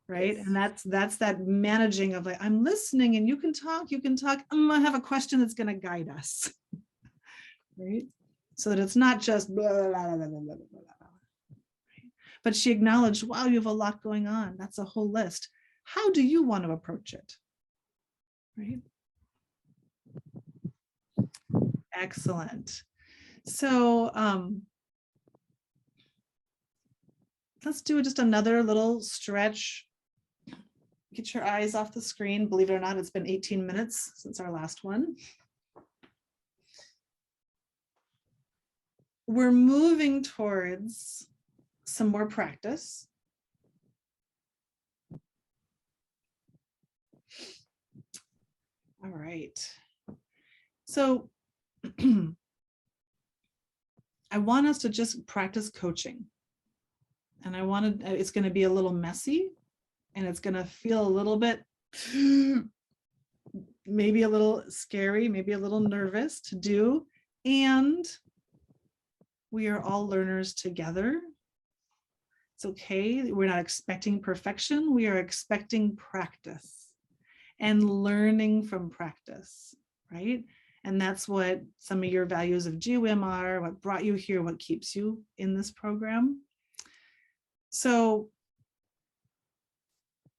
right? Yes. And that's that managing of like, I'm listening and you can talk. I have a question that's going to guide us, right? So that it's not just blah, blah, blah, blah, blah, blah, blah. Right? But she acknowledged, wow, you have a lot going on. That's a whole list. How do you want to approach it? Right? Excellent. So let's do just another little stretch. Get your eyes off the screen. Believe it or not, it's been 18 minutes since our last one. We're moving towards some more practice. All right. So I want us to just practice coaching. And it's going to be a little messy, and it's going to feel a little bit maybe a little scary, maybe a little nervous to do. And we are all learners together. It's okay. We're not expecting perfection. We are expecting practice and learning from practice, right? And that's what some of your values of GWIM are, what brought you here, what keeps you in this program. So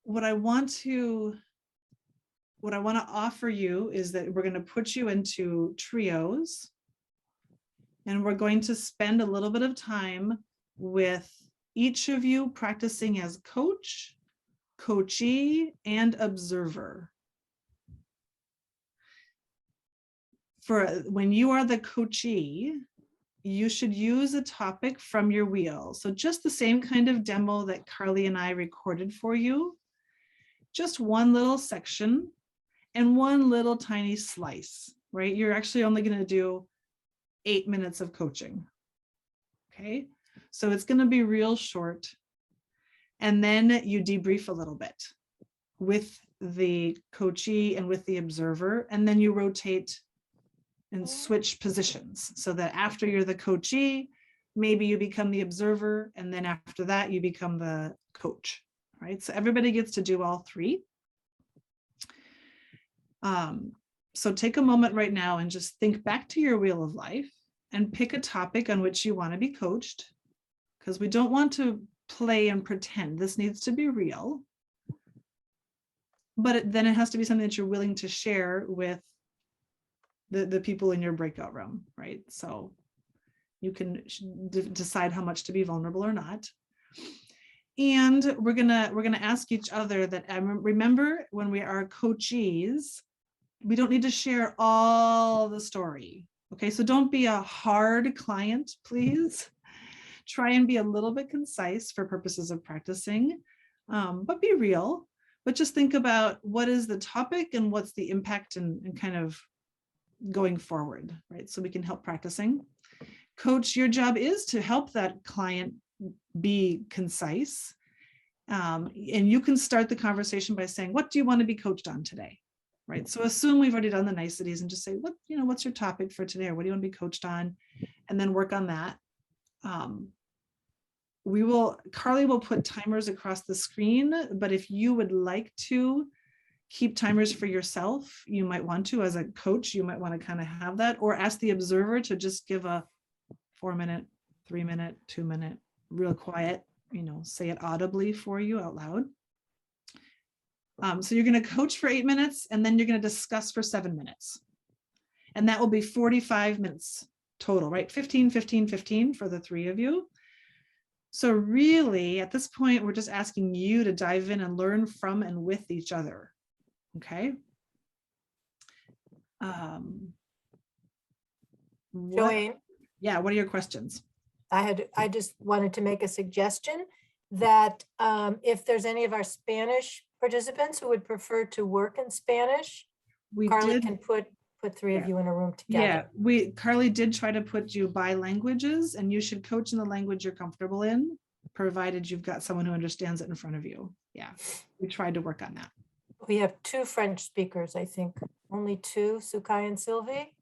what I want to offer you is that we're going to put you into trios, and we're going to spend a little bit of time with each of you practicing as coach, coachee, and observer. For when you are the coachee, you should use a topic from your wheel. So just the same kind of demo that Carly and I recorded for you, just one little section and one little tiny slice, right? You're actually only going to do 8 minutes of coaching. Okay, so it's going to be real short. And then you debrief a little bit with the coachee and with the observer, and then you rotate and switch positions so that after you're the coachee, maybe you become the observer, and then after that you become the coach, right? So everybody gets to do all three. So take a moment right now and just think back to your wheel of life and pick a topic on which you want to be coached, because we don't want to play and pretend. This needs to be real. But then it has to be something that you're willing to share with the people in your breakout room, right? So you can decide how much to be vulnerable or not. And we're gonna ask each other that, remember, when we are coachees, we don't need to share all the story. Okay, so don't be a hard client, please. Try and be a little bit concise for purposes of practicing, but be real. But just think about what is the topic and what's the impact and kind of going forward, right? So we can help practicing. Coach, your job is to help that client be concise. And you can start the conversation by saying, what do you want to be coached on today? Right. So assume we've already done the niceties and just say, what's your topic for today? Or what do you want to be coached on? And then work on that. Carly will put timers across the screen, but if you would like to keep timers for yourself, you might want to, as a coach, you might want to kind of have that, or ask the observer to just give a 4-minute, 3-minute, 2-minute, real quiet, say it audibly for you out loud. So you're going to coach for 8 minutes, and then you're going to discuss for 7 minutes. And that will be 45 minutes total, right? 15, 15, 15 for the three of you. So really, at this point, we're just asking you to dive in and learn from and with each other. Okay. Joanne? Yeah, what are your questions? I just wanted to make a suggestion that if there's any of our Spanish participants who would prefer to work in Spanish, Carly can put three of you in a room together. Yeah, Carly did try to put you by languages, and you should coach in the language you're comfortable in, provided you've got someone who understands it in front of you. Yeah, we tried to work on that. We have 2 French speakers, I think. Only 2, Sukai and Sylvie.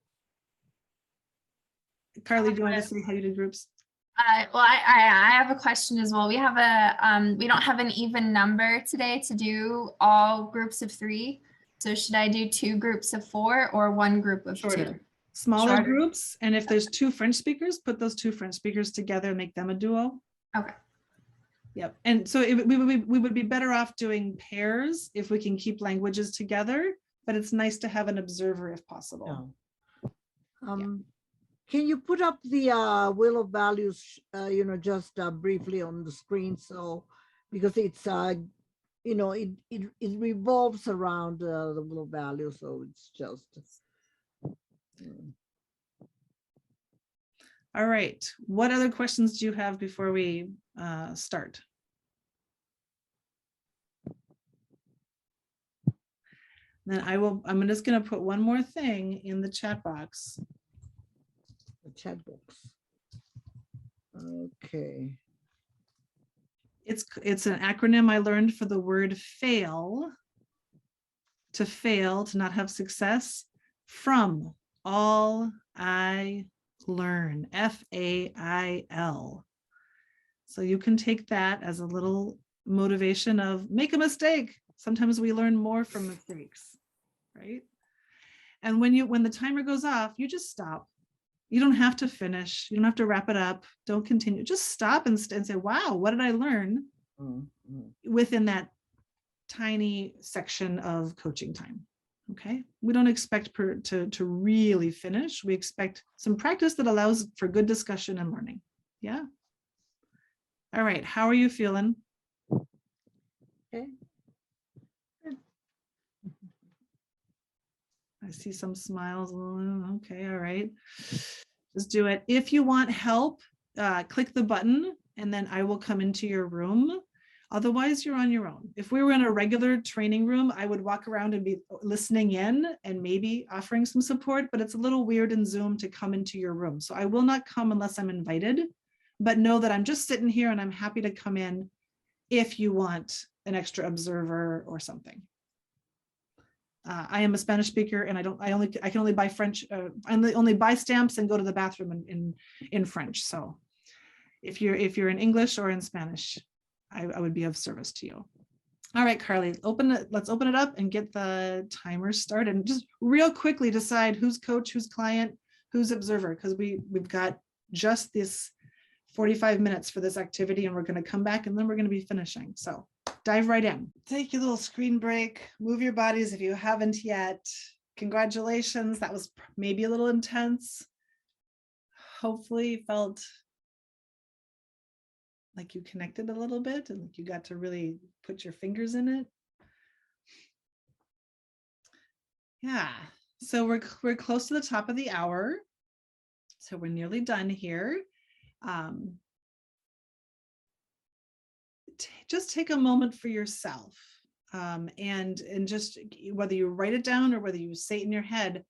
Carly, do you want to say how you did groups? Well, I have a question as well. We have we don't have an even number today to do all groups of 3. So should I do 2 groups of 4 or 1 group of 2? Smaller groups. And if there's 2 French speakers, put those 2 French speakers together and make them a duo. Okay. Yep. And so we would be better off doing pairs if we can keep languages together, but it's nice to have an observer if possible. Can you put up the wheel of values, just briefly on the screen? So, because it's, it revolves around the wheel of values. So it's just. All right. What other questions do you have before we start? Then I'm just going to put one more thing in the chat box. The chat box. Okay. It's an acronym I learned for the word fail. to fail, to not have success? From all I learn, FAIL. So you can take that as a little motivation of make a mistake. Sometimes we learn more from mistakes, right? And when the timer goes off, you just stop. You don't have to finish. You don't have to wrap it up. Don't continue. Just stop and say, wow, what did I learn within that tiny section of coaching time? Okay. We don't expect to really finish. We expect some practice that allows for good discussion and learning. Yeah. All right. How are you feeling? Okay. I see some smiles. Okay, all right. Just do it. If you want help, click the button and then I will come into your room. Otherwise, you're on your own. If we were in a regular training room, I would walk around and be listening in and maybe offering some support, but it's a little weird in Zoom to come into your room. So I will not come unless I'm invited, but know that I'm just sitting here and I'm happy to come in if you want an extra observer or something. I am a Spanish speaker and I can only buy French. I only buy stamps and go to the bathroom in French. So if you're in English or in Spanish, I would be of service to you. All right, Carly, let's open it up and get the timer started. And just real quickly decide who's coach, who's client, who's observer, because we've got just this 45 minutes for this activity and we're going to come back and then we're going to be finishing. So dive right in. Take your little screen break, move your bodies if you haven't yet. Congratulations. That was maybe a little intense. Hopefully felt like you connected a little bit and like you got to really put your fingers in it. Yeah, so we're close to the top of the hour. So we're nearly done here. Just take a moment for yourself and just whether you write it down or whether you say it in your head,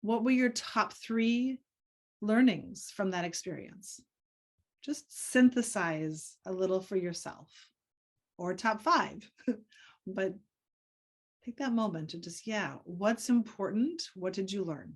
what were your top 3 learnings from that experience? Just synthesize a little for yourself, or top 5, but take that moment to just, yeah, what's important? What did you learn?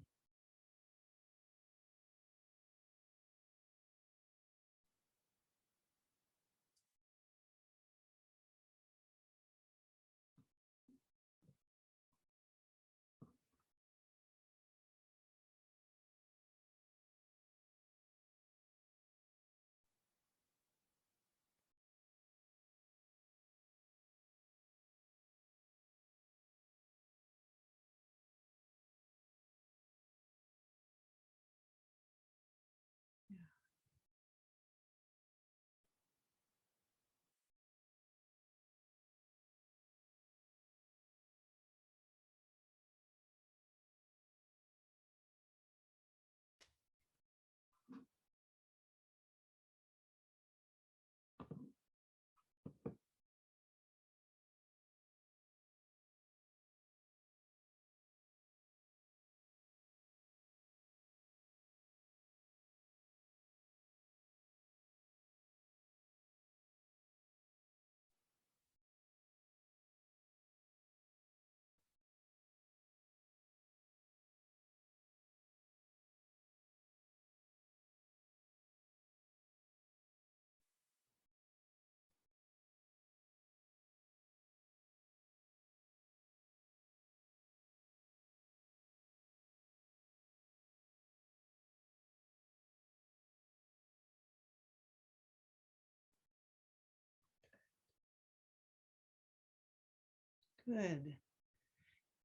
Good.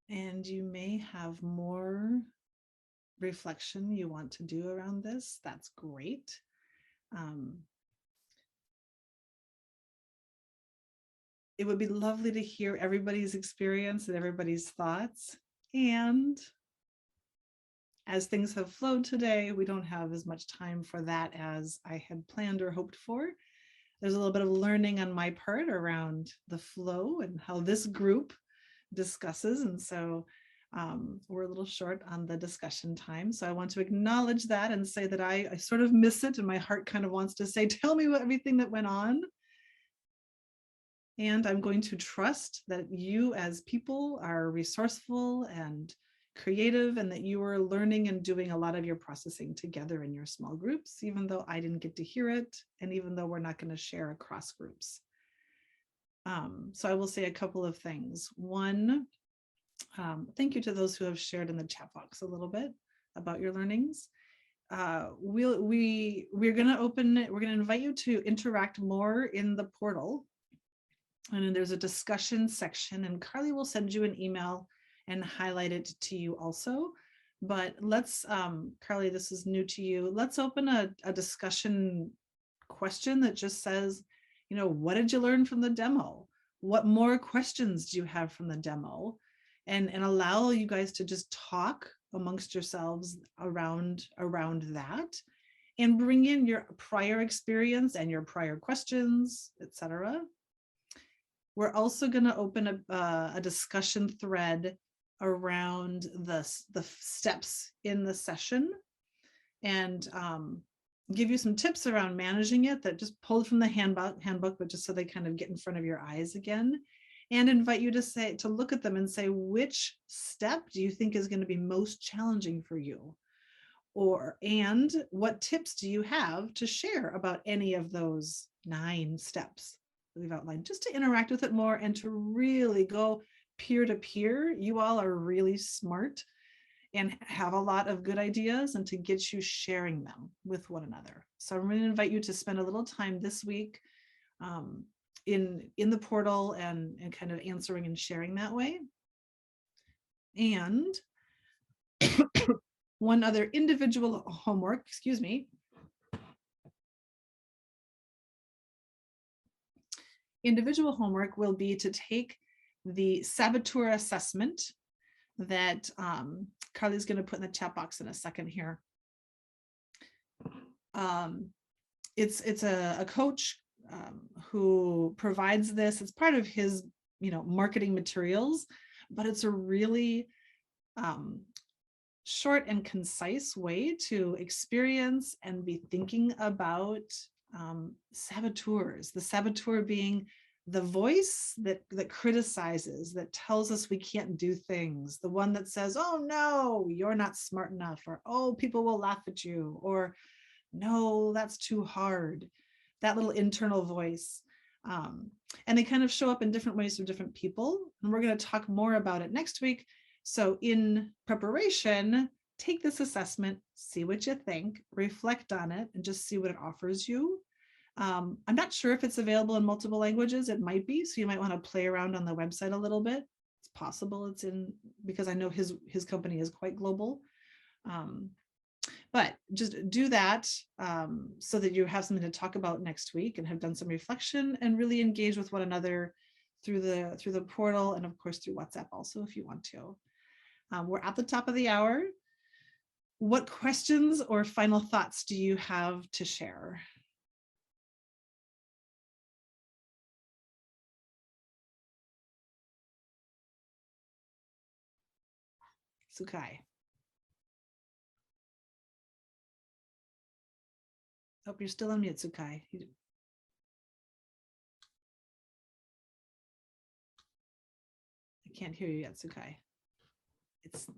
And you may have more reflection you want to do around this. That's great. It would be lovely to hear everybody's experience and everybody's thoughts. And as things have flowed today, we don't have as much time for that as I had planned or hoped for. There's a little bit of learning on my part around the flow and how this group discusses. And so we're a little short on the discussion time. So I want to acknowledge that and say that I sort of miss it. And my heart kind of wants to say, tell me everything that went on. And I'm going to trust that you as people are resourceful and creative, and that you are learning and doing a lot of your processing together in your small groups, even though I didn't get to hear it, and even though we're not going to share across groups. So I will say a couple of things. One, thank you to those who have shared in the chat box a little bit about your learnings. We're going to open it. We're going to invite you to interact more in the portal. And then there's a discussion section, and Carly will send you an email and highlight it to you also. But let's, Carly, this is new to you. Let's open a discussion question that just says, you know, what did you learn from the demo? What more questions do you have from the demo? And allow you guys to just talk amongst yourselves around that, and bring in your prior experience and your prior questions, etc. We're also going to open a discussion thread around the steps in the session, and give you some tips around managing it that just pulled from the handbook, but just so they kind of get in front of your eyes again, and invite you to look at them and say, which step do you think is going to be most challenging for you? And what tips do you have to share about any of those 9 steps that we've outlined, just to interact with it more and to really go peer to peer. You all are really smart and have a lot of good ideas, and to get you sharing them with one another. So I'm going to invite you to spend a little time this week in the portal and kind of answering and sharing that way. And one other individual homework, excuse me. Individual homework will be to take the saboteur assessment that Carly's going to put in the chat box in a second here. It's a coach who provides this. It's part of his, marketing materials, but it's a really short and concise way to experience and be thinking about saboteurs. The saboteur being the voice that criticizes, that tells us we can't do things, the one that says, oh no, you're not smart enough, or oh, people will laugh at you, or no, that's too hard. That little internal voice. And they kind of show up in different ways for different people. And we're going to talk more about it next week. So in preparation, take this assessment, see what you think, reflect on it, and just see what it offers you. I'm not sure if it's available in multiple languages. It might be, so you might want to play around on the website a little bit. It's possible it's in, because I know his company is quite global. But just do that so that you have something to talk about next week and have done some reflection and really engage with one another through the portal, and of course through WhatsApp also if you want to. We're at the top of the hour. What questions or final thoughts do you have to share? Sukai. Oh, you're still on mute, Sukai. I can't hear you yet, Sukai.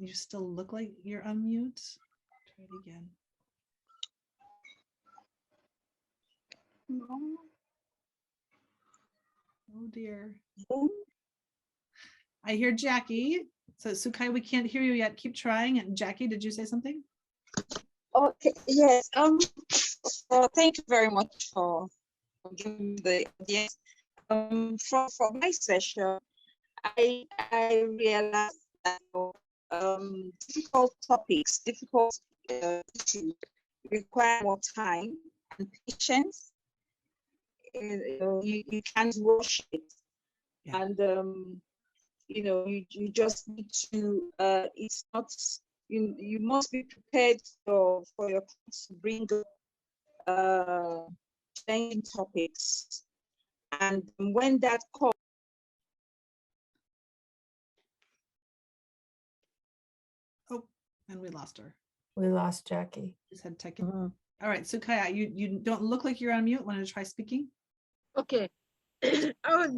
You still look like you're on mute. Try it again. No. Oh dear. I hear Jackie. So Sukai, we can't hear you yet. Keep trying. And Jackie, did you say something? Okay, yes. So thank you very much for giving the audience. For my session, I realized that difficult topics, difficult issues require more time and patience. You can't rush it, yeah. And you just need to. It's not. You must be prepared for your class to bring up changing topics, and when that comes. Oh, and we lost her. We lost Jackie. Just had technical. All right, so Kaya, you don't look like you're on mute. Want to try speaking? Okay. I was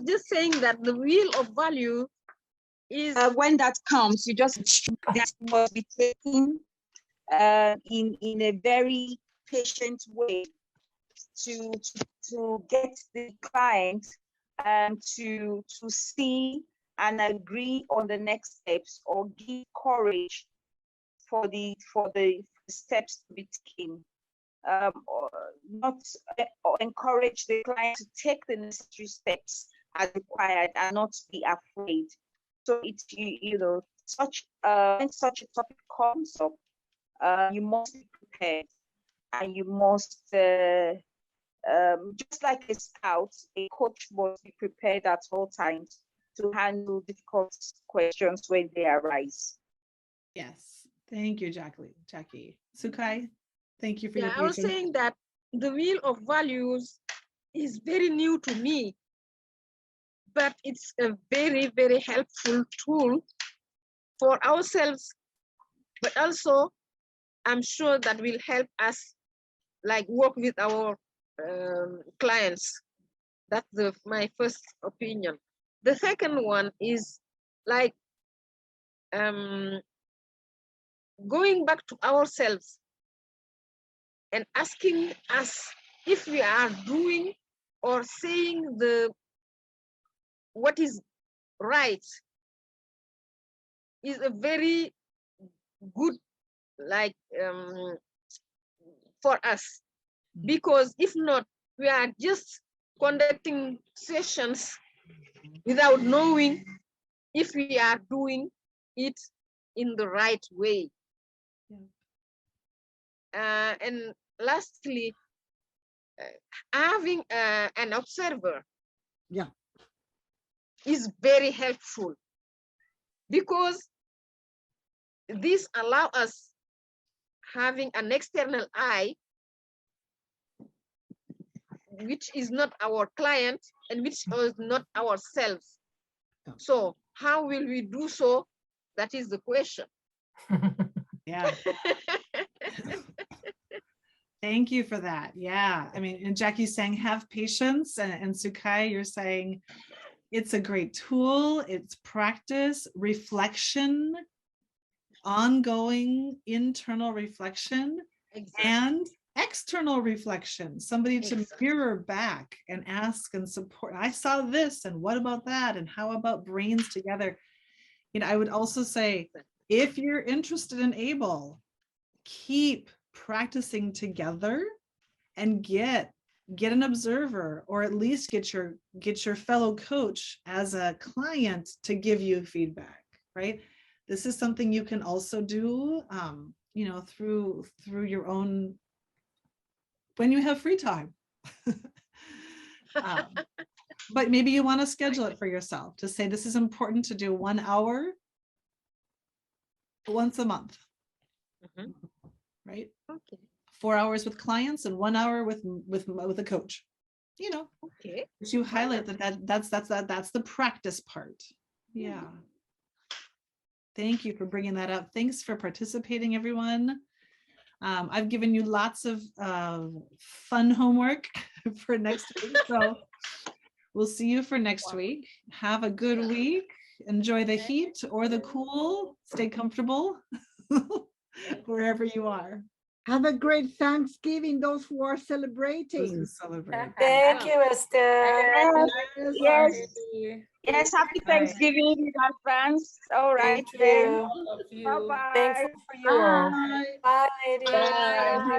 just saying that the wheel of value is when that comes, you just that must be taken in a very patient way to get the client to see and agree on the next steps, or give courage for the steps to be taken. Or not or encourage the client to take the necessary steps as required and not be afraid. So it's you know, when such a topic comes up, you must be prepared, and you must just like a scout, a coach must be prepared at all times to handle difficult questions when they arise. Yes, thank you, Jackie. Sukai, thank you for your I was patience. saying that the wheel of values is very new to me, but it's a very, very helpful tool for ourselves, but also I'm sure that will help us like work with our clients. That's my first opinion. The second one is like going back to ourselves and asking us if we are doing or saying what is right is a very good like for us, because if not, we are just conducting sessions without knowing if we are doing it in the right way. And lastly, having an observer is very helpful, because this allows us having an external eye, which is not our client and which is not ourselves. So how will we do so? That is the question. Yeah. Thank you for that. Yeah. I mean, and Jackie's saying have patience, and Sukai, you're saying it's a great tool. It's practice, reflection, ongoing internal reflection, and external reflection. Somebody to mirror back and ask and support. I saw this, and what about that? And how about brains together? You know, I would also say, if you're interested and able, keep practicing together and get an observer, or at least get your fellow coach as a client to give you feedback, right? This is something you can also do, you know, through your own, when you have free time. But maybe you want to schedule it for yourself to say, this is important to do 1 hour once a month, right? Okay. 4 hours with clients and 1 hour with a coach, you know. Okay. You highlight that's the practice part. Yeah. Thank you for bringing that up. Thanks for participating, everyone. I've given you lots of fun homework for next week. So we'll see you for next week. Have a good week. Enjoy the heat or the cool. Stay comfortable wherever you are. Have a great Thanksgiving, those who are celebrating. Thank you, Esther. Yes, happy Thanksgiving in advance. All right, Thank then. you. Bye-bye. Thankful for you all. Bye. Bye, ladies. Bye.